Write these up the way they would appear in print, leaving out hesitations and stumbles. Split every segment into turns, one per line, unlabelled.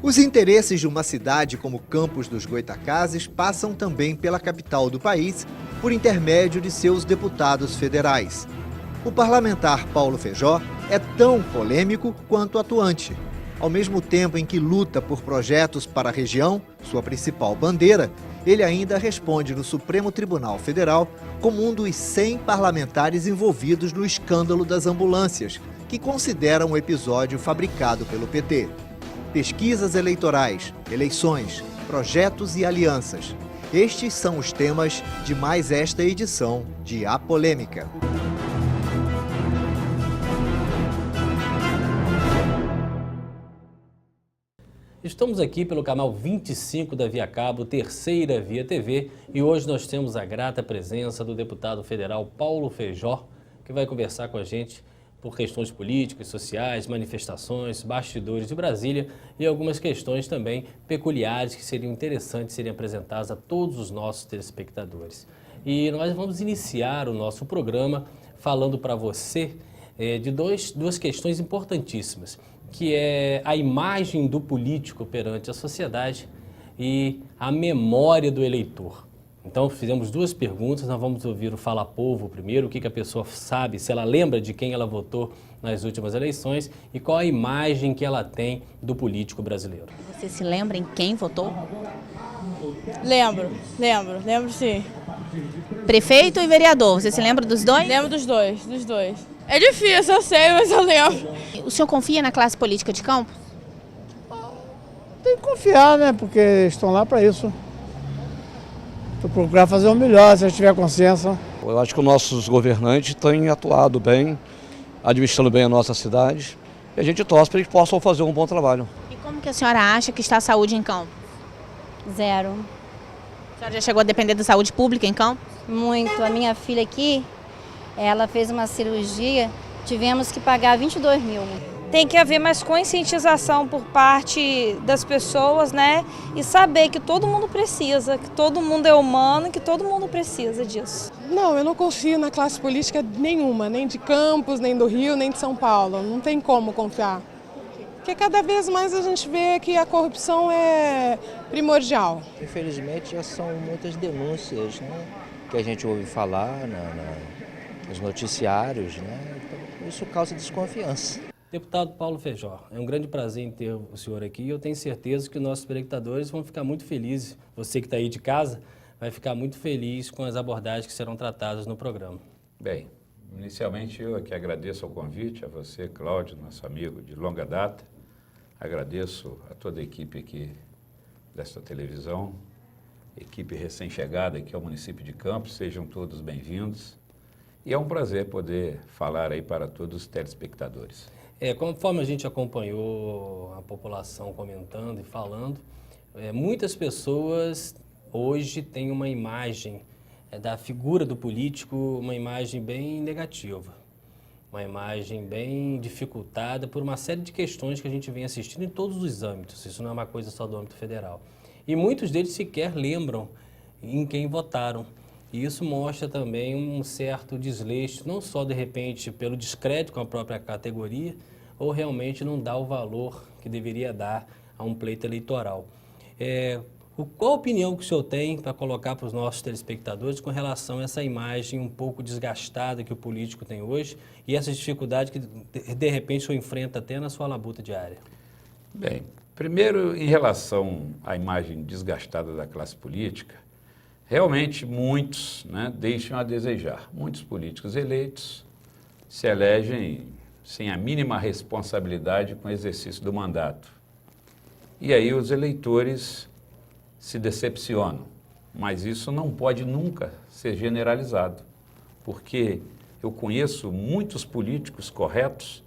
Os interesses de uma cidade como Campos dos Goytacazes passam também pela capital do país, por intermédio de seus deputados federais. O parlamentar Paulo Feijó é tão polêmico quanto atuante. Ao mesmo tempo em que luta por projetos para a região, sua principal bandeira, ele ainda responde no Supremo Tribunal Federal como um dos 100 parlamentares envolvidos no escândalo das ambulâncias, que consideram um episódio fabricado pelo PT. Pesquisas eleitorais, eleições, projetos e alianças. Estes são os temas de mais esta edição de A Polêmica.
Estamos aqui pelo canal 25 da Via Cabo, terceira Via TV, e hoje nós temos a grata presença do deputado federal Paulo Feijó, que vai conversar com a gente por questões políticas, sociais, manifestações, bastidores de Brasília e algumas questões também peculiares que seriam interessantes serem apresentadas a todos os nossos telespectadores. E nós vamos iniciar o nosso programa falando para você de duas questões importantíssimas, que é a imagem do político perante a sociedade e a memória do eleitor. Então, fizemos duas perguntas, nós vamos ouvir o Fala Povo primeiro, o que a pessoa sabe, se ela lembra de quem ela votou nas últimas eleições e qual a imagem que ela tem do político brasileiro.
Você se lembra em quem votou?
Lembro sim.
Prefeito e vereador, você se lembra dos dois?
Lembro dos dois. É difícil, eu sei, mas eu lembro.
O senhor confia na classe política de Campos?
Tem que confiar, né? Porque estão lá para isso. Para procurar fazer o melhor, se eles tiverem consciência.
Eu acho que os nossos governantes têm atuado bem, administrando bem a nossa cidade. E a gente torce para que eles possam fazer um bom trabalho.
E como que a senhora acha que está a saúde em Campos?
0.
A senhora já chegou a depender da saúde pública em Campos?
Muito. A minha filha aqui, ela fez uma cirurgia, tivemos que pagar 22 mil.
Tem que haver mais conscientização por parte das pessoas, né? E saber que todo mundo precisa, que todo mundo é humano e que todo mundo precisa disso.
Não, eu não confio na classe política nenhuma, nem de Campos, nem do Rio, nem de São Paulo. Não tem como confiar. Porque cada vez mais a gente vê que a corrupção é primordial.
Infelizmente já são muitas denúncias, né, que a gente ouve falar nos noticiários, né? Então, isso causa desconfiança.
Deputado Paulo Feijó, é um grande prazer em ter o senhor aqui e eu tenho certeza que os nossos espectadores vão ficar muito felizes. Você que está aí de casa vai ficar muito feliz com as abordagens que serão tratadas no programa.
Bem, inicialmente eu aqui agradeço o convite a você, Cláudio, nosso amigo de longa data. Agradeço a toda a equipe aqui desta televisão, equipe recém-chegada aqui ao município de Campos, sejam todos bem-vindos. E é um prazer poder falar aí para todos os telespectadores.
Conforme a gente acompanhou a população comentando e falando, muitas pessoas hoje têm uma imagem da figura do político, uma imagem bem negativa, uma imagem bem dificultada por uma série de questões que a gente vem assistindo em todos os âmbitos, isso não é uma coisa só do âmbito federal. E muitos deles sequer lembram em quem votaram. E isso mostra também um certo desleixo, não só de repente pelo descrédito com a própria categoria, ou realmente não dá o valor que deveria dar a um pleito eleitoral. Qual a opinião que o senhor tem para colocar para os nossos telespectadores com relação a essa imagem um pouco desgastada que o político tem hoje e essas dificuldades que de repente o senhor enfrenta até na sua labuta diária?
Bem, primeiro em relação à imagem desgastada da classe política, realmente muitos, né, deixam a desejar. Muitos políticos eleitos se elegem sem a mínima responsabilidade com o exercício do mandato. E aí os eleitores se decepcionam, mas isso não pode nunca ser generalizado, porque eu conheço muitos políticos corretos,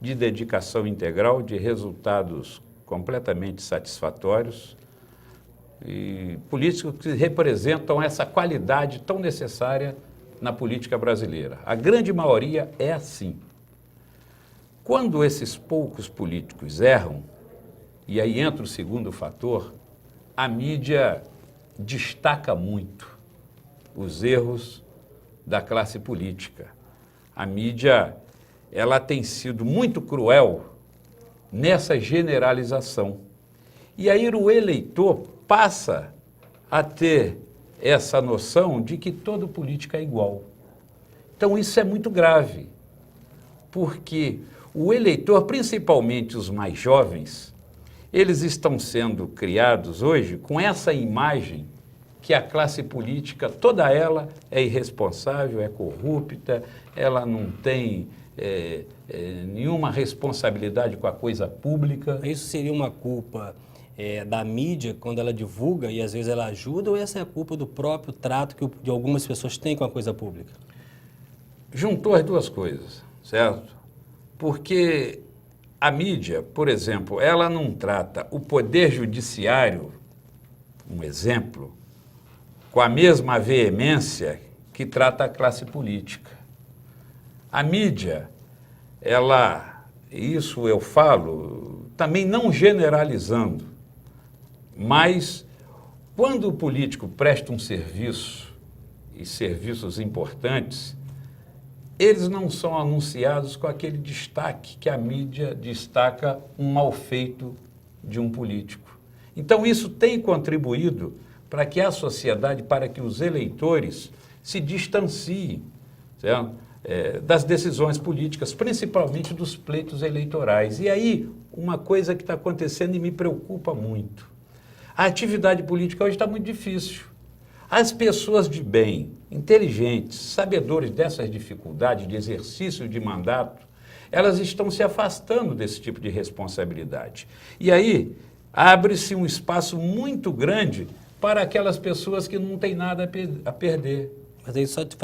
de dedicação integral, de resultados completamente satisfatórios, e políticos que representam essa qualidade tão necessária na política brasileira. A grande maioria é assim. Quando esses poucos políticos erram, e aí entra o segundo fator, a mídia destaca muito os erros da classe política. A mídia, ela tem sido muito cruel nessa generalização. E aí o eleitor passa a ter essa noção de que todo político é igual. Então isso é muito grave, porque o eleitor, principalmente os mais jovens, eles estão sendo criados hoje com essa imagem que a classe política, toda ela é irresponsável, é corrupta, ela não tem nenhuma responsabilidade com a coisa pública.
Isso seria uma culpa da mídia quando ela divulga e às vezes ela ajuda, ou essa é a culpa do próprio trato que algumas pessoas têm com a coisa pública?
Juntou as duas coisas, certo? Porque a mídia, por exemplo, ela não trata o poder judiciário, um exemplo, com a mesma veemência que trata a classe política. A mídia, isso eu falo, também não generalizando, mas quando o político presta um serviço, e serviços importantes, eles não são anunciados com aquele destaque que a mídia destaca um mal feito de um político. Então isso tem contribuído para que a sociedade, para que os eleitores se distanciem, certo? Das decisões políticas, principalmente dos pleitos eleitorais. E aí, uma coisa que está acontecendo e me preocupa muito. A atividade política hoje está muito difícil. As pessoas de bem, inteligentes, sabedores dessas dificuldades de exercício de mandato, elas estão se afastando desse tipo de responsabilidade. E aí, abre-se um espaço muito grande para aquelas pessoas que não têm nada a perder.
Mas aí só te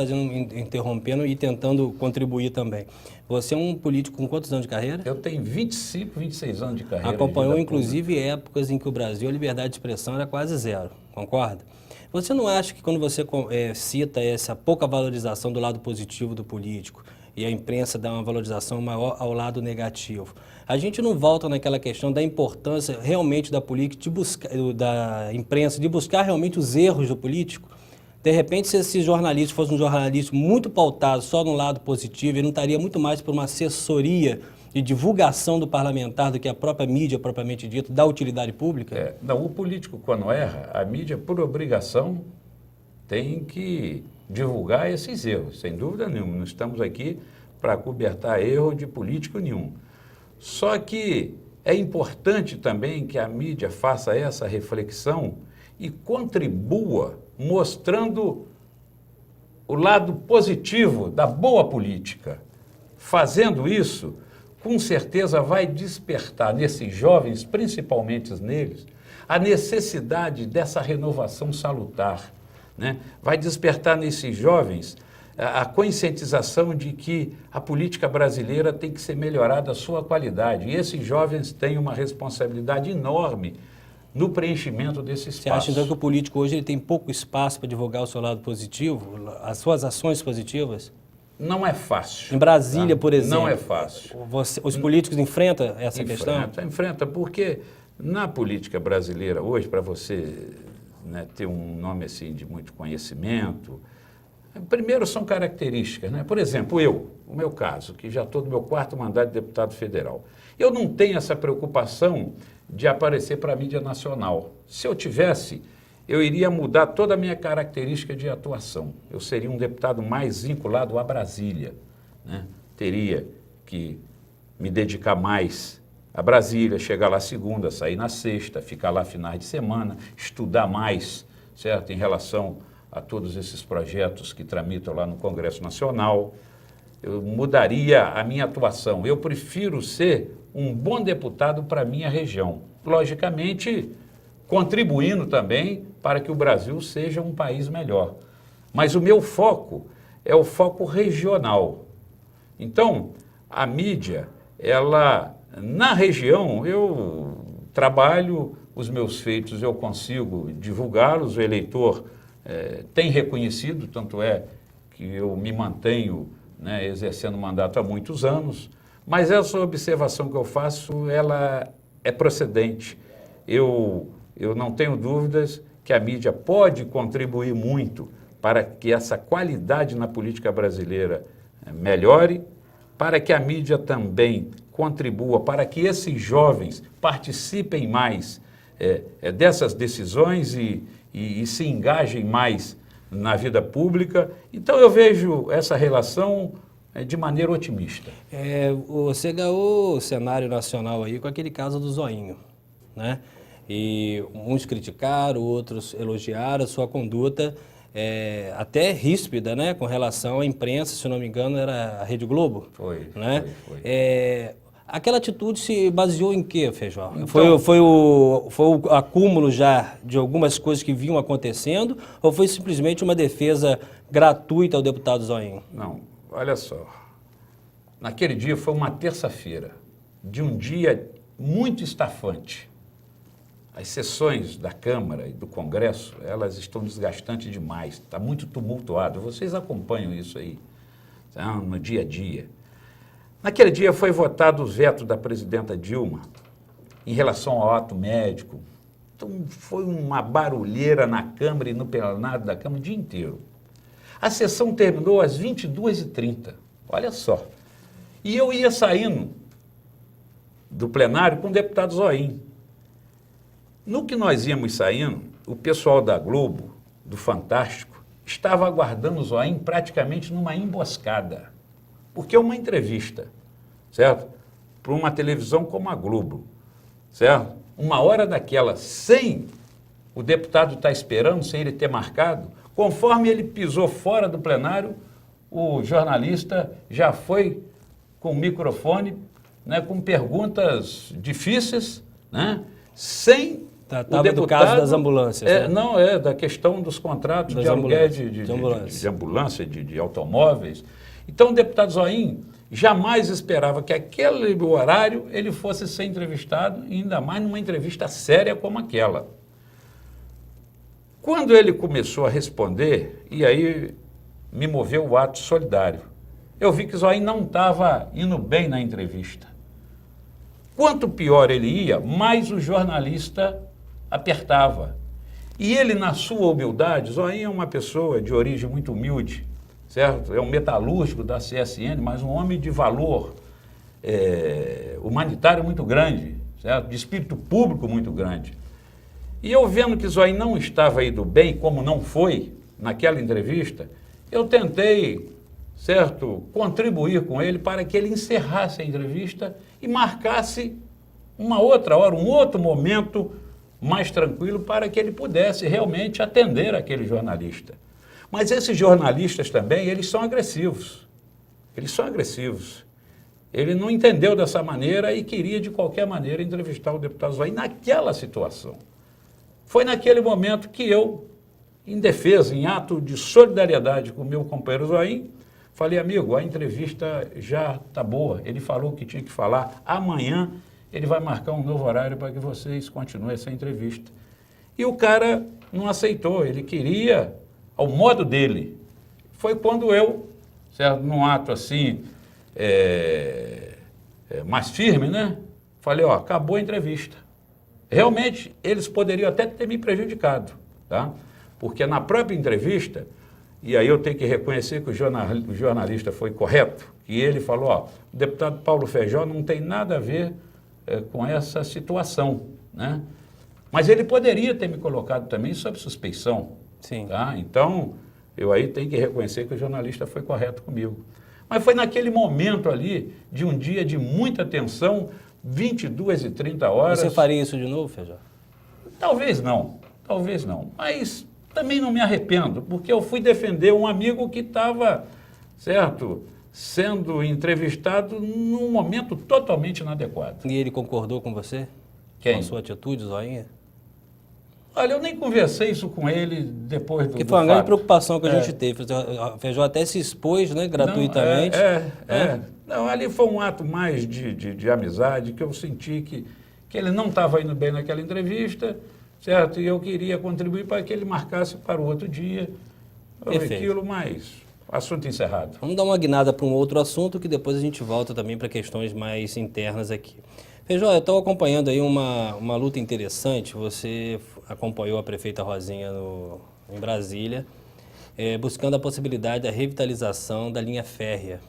interrompendo e tentando contribuir também. Você é um político com quantos anos de carreira?
Eu tenho 25, 26 anos de carreira.
Acompanhou, inclusive, épocas em que o Brasil, a liberdade de expressão era quase zero, concorda? Você não acha que quando você cita essa pouca valorização do lado positivo do político e a imprensa dá uma valorização maior ao lado negativo, a gente não volta naquela questão da importância realmente da política, da imprensa, de buscar realmente os erros do político? De repente, se esse jornalista fosse um jornalista muito pautado só no lado positivo, ele não estaria muito mais por uma assessoria de divulgação do parlamentar do que a própria mídia, propriamente dito, da utilidade pública?
Não, o político, quando erra, a mídia, por obrigação, tem que divulgar esses erros, sem dúvida nenhuma. Não estamos aqui para cobertar erro de político nenhum. Só que é importante também que a mídia faça essa reflexão e contribua mostrando o lado positivo da boa política. Fazendo isso, com certeza vai despertar nesses jovens, principalmente neles, a necessidade dessa renovação salutar, né? Vai despertar nesses jovens a conscientização de que a política brasileira tem que ser melhorada a sua qualidade. E esses jovens têm uma responsabilidade enorme no preenchimento desse espaço.
Você acha então que o político hoje ele tem pouco espaço para divulgar o seu lado positivo, as suas ações positivas?
Não é fácil.
Em Brasília, por exemplo.
Não é fácil.
Os políticos enfrentam essa questão?
Enfrenta, porque na política brasileira hoje, para você, né, ter um nome assim de muito conhecimento, primeiro são características, né? Por exemplo, o meu caso, que já estou no meu 4º mandato de deputado federal, eu não tenho essa preocupação de aparecer para a mídia nacional. Se eu tivesse, eu iria mudar toda a minha característica de atuação. Eu seria um deputado mais vinculado a Brasília, né? Teria que me dedicar mais a Brasília, chegar lá segunda, sair na sexta, ficar lá finais de semana, estudar mais, certo? Em relação a todos esses projetos que tramitam lá no Congresso Nacional. Eu mudaria a minha atuação. Eu prefiro ser um bom deputado para a minha região. Logicamente, contribuindo também para que o Brasil seja um país melhor. Mas o meu foco é o foco regional. Então, a mídia, na região, eu trabalho, os meus feitos eu consigo divulgá-los, o eleitor tem reconhecido, tanto é que eu me mantenho, né, exercendo mandato há muitos anos, mas essa observação que eu faço, ela é procedente. Eu não tenho dúvidas que a mídia pode contribuir muito para que essa qualidade na política brasileira melhore, para que a mídia também contribua, para que esses jovens participem mais dessas decisões e se engajem mais na vida pública. Então eu vejo essa relação de maneira otimista.
Você ganhou o cenário nacional aí com aquele caso do Zoinho, né? E uns criticaram, outros elogiaram a sua conduta, até ríspida, né? Com relação à imprensa, se não me engano, era a Rede Globo.
Foi.
Aquela atitude se baseou em quê, Feijó?
Então,
foi o acúmulo já de algumas coisas que vinham acontecendo ou foi simplesmente uma defesa gratuita ao deputado Zoinho?
Não, olha só. Naquele dia foi uma terça-feira, de um dia muito estafante. As sessões da Câmara e do Congresso, elas estão desgastantes demais, está muito tumultuado. Vocês acompanham isso aí, no dia a dia. Naquele dia foi votado o veto da presidenta Dilma em relação ao ato médico. Então foi uma barulheira na Câmara e no plenário da Câmara o dia inteiro. A sessão terminou às 22h30, olha só. E eu ia saindo do plenário com o deputado Zoinho. No que nós íamos saindo, o pessoal da Globo, do Fantástico, estava aguardando o Zoinho praticamente numa emboscada. Porque é uma entrevista, certo? Para uma televisão como a Globo, certo? Uma hora daquela, sem o deputado estar esperando, sem ele ter marcado, conforme ele pisou fora do plenário, o jornalista já foi com o microfone, né, com perguntas difíceis, né, sem o deputado...
do caso das ambulâncias, né?
Não, da questão dos contratos de aluguel de ambulância, de automóveis. Então, o deputado Zoinho jamais esperava que aquele horário ele fosse ser entrevistado, ainda mais numa entrevista séria como aquela. Quando ele começou a responder, e aí me moveu o ato solidário, eu vi que Zoinho não estava indo bem na entrevista. Quanto pior ele ia, mais o jornalista apertava. E ele, na sua humildade, Zoinho é uma pessoa de origem muito humilde, certo? É um metalúrgico da CSN, mas um homem de valor humanitário muito grande, certo? De espírito público muito grande. E eu vendo que Zoinho não estava indo bem, como não foi naquela entrevista, eu tentei, certo, contribuir com ele para que ele encerrasse a entrevista e marcasse uma outra hora, um outro momento mais tranquilo para que ele pudesse realmente atender aquele jornalista. Mas esses jornalistas também, eles são agressivos. Eles são agressivos. Ele não entendeu dessa maneira e queria, de qualquer maneira, entrevistar o deputado Zoinho naquela situação. Foi naquele momento que eu, em defesa, em ato de solidariedade com o meu companheiro Zoinho, falei, amigo, a entrevista já está boa. Ele falou o que tinha que falar. Amanhã ele vai marcar um novo horário para que vocês continuem essa entrevista. E o cara não aceitou. Ele queria ao modo dele. Foi quando eu, certo, num ato assim, mais firme, né? Falei, ó, acabou a entrevista. Realmente, eles poderiam até ter me prejudicado, tá? Porque na própria entrevista, e aí eu tenho que reconhecer que o jornalista foi correto, que ele falou, ó, o deputado Paulo Feijó não tem nada a ver com essa situação, né? Mas ele poderia ter me colocado também sob suspeição.
Sim.
Tá? Então, eu aí tenho que reconhecer que o jornalista foi correto comigo. Mas foi naquele momento ali, de um dia de muita tensão, 22h30.
Você faria isso de novo, Feijó?
Talvez não, mas também não me arrependo, porque eu fui defender um amigo que estava, certo, sendo entrevistado num momento totalmente inadequado.
E ele concordou com você?
Quem?
Com a sua atitude, Zoinho?
Olha, eu nem conversei isso com ele depois do
Que foi uma grande preocupação que a gente teve. O Feijó até se expôs, né, gratuitamente.
Não, ali foi um ato mais de amizade, que eu senti que ele não estava indo bem naquela entrevista, certo? E eu queria contribuir para que ele marcasse para o outro dia. Aquilo, mas assunto encerrado.
Vamos dar uma guinada para um outro assunto, que depois a gente volta também para questões mais internas aqui. Feijó, eu estou acompanhando aí uma luta interessante. Você acompanhou a prefeita Rosinha em Brasília, buscando a possibilidade da revitalização da linha férrea,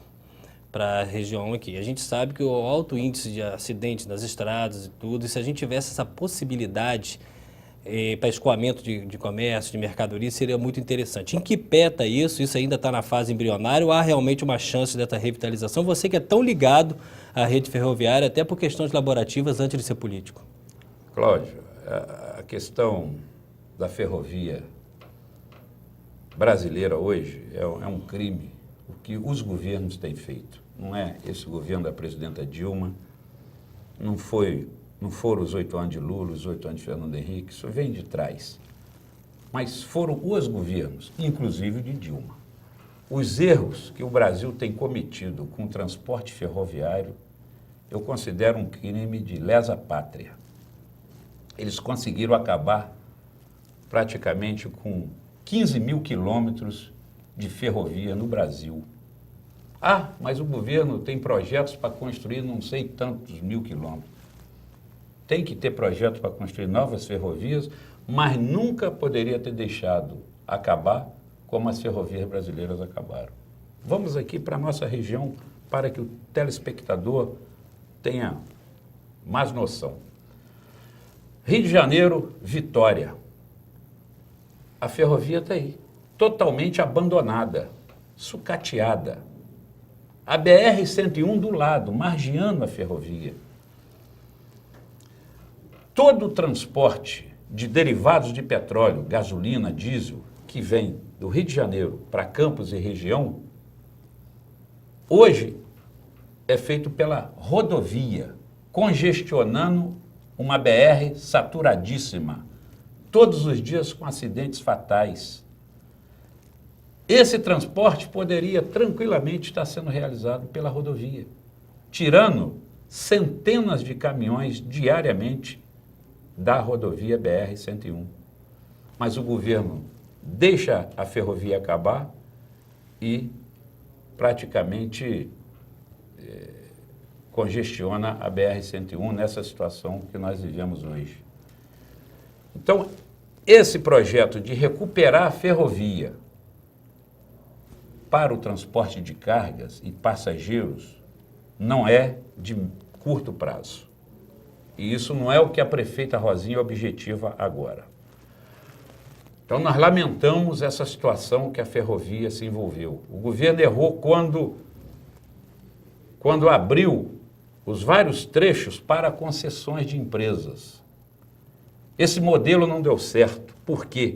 para a região aqui. A gente sabe que o alto índice de acidentes nas estradas e tudo, e se a gente tivesse essa possibilidade para escoamento de comércio, de mercadoria, seria muito interessante. Em que pé está isso? Isso ainda está na fase embrionária ou há realmente uma chance dessa revitalização? Você que é tão ligado à rede ferroviária, até por questões laborativas, antes de ser político.
Cláudio, a questão da ferrovia brasileira hoje é um crime, o que os governos têm feito. Não é esse governo da presidenta Dilma, não foram os 8 anos de Lula, os 8 anos de Fernando Henrique, isso vem de trás. Mas foram os governos, inclusive de Dilma. Os erros que o Brasil tem cometido com o transporte ferroviário, eu considero um crime de lesa pátria. Eles conseguiram acabar praticamente com 15 mil quilômetros de ferrovia no Brasil. Ah, mas o governo tem projetos para construir não sei tantos mil quilômetros. Tem que ter projetos para construir novas ferrovias, mas nunca poderia ter deixado acabar como as ferrovias brasileiras acabaram. Vamos aqui para a nossa região para que o telespectador tenha mais noção. Rio de Janeiro, Vitória. A ferrovia está aí, totalmente abandonada, sucateada. A BR-101 do lado, margeando a ferrovia. Todo o transporte de derivados de petróleo, gasolina, diesel, que vem do Rio de Janeiro para Campos e região, hoje é feito pela rodovia, congestionando uma BR saturadíssima, todos os dias com acidentes fatais. Esse transporte poderia tranquilamente estar sendo realizado pela rodovia, tirando centenas de caminhões diariamente da rodovia BR-101. Mas o governo deixa a ferrovia acabar e praticamente congestiona a BR-101 nessa situação que nós vivemos hoje. Então, esse projeto de recuperar a ferrovia para o transporte de cargas e passageiros não é de curto prazo. E isso não é o que a prefeita Rosinha objetiva agora. Então, nós lamentamos essa situação que a ferrovia se envolveu. O governo errou quando abriu os vários trechos para concessões de empresas. Esse modelo não deu certo. Por quê?